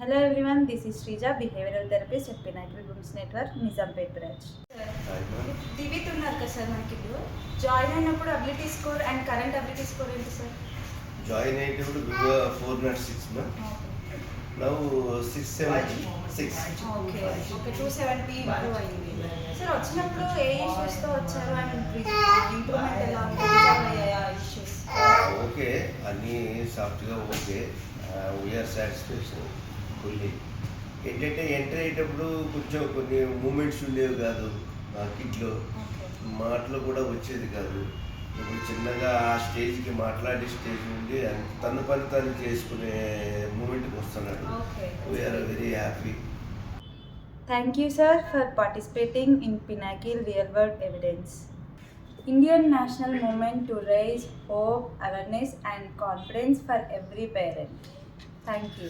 Hello everyone, this is Srija, behavioral therapist at Pinnacle Women's Network, Nizampet branch. Divit ఉన్నారు కదా sir మనకి ఇప్పుడు join అయినప్పుడు ability score and current ability score ఏంటి sir? Join అయ్యేటప్పుడు 406 now 676. Okay 270 improve అయింది sir. వచ్చినప్పుడు ఏ ఇష్యూస్తో వచ్చారు అండ్ ఇంప్రూవ్మెంట్ ఎలా అయ్యాయా ఇష్యూస్? ఓకే, అన్నీ సాఫ్ట్గా ఓకే, వీఆర్ సాటిస్ఫాక్షన్ ఫుల్లీ. ఏంటంటే ఎంటర్ అయ్యేటప్పుడు కొంచెం కొన్ని మూమెంట్స్ ఉండేవి కాదు, కిట్లో మాటలు కూడా వచ్చేది కాదు. ఇప్పుడు చిన్నగా ఆ స్టేజ్కి మాట్లాడే స్టేజ్ నుండి తన పని తను చేసుకునే మూమెంట్కి వస్తున్నాడు. We're very happy. Thank you sir for participating in Pinnacle Real World Evidence. Indian national movement to raise hope, awareness and confidence for every parent. Thank you.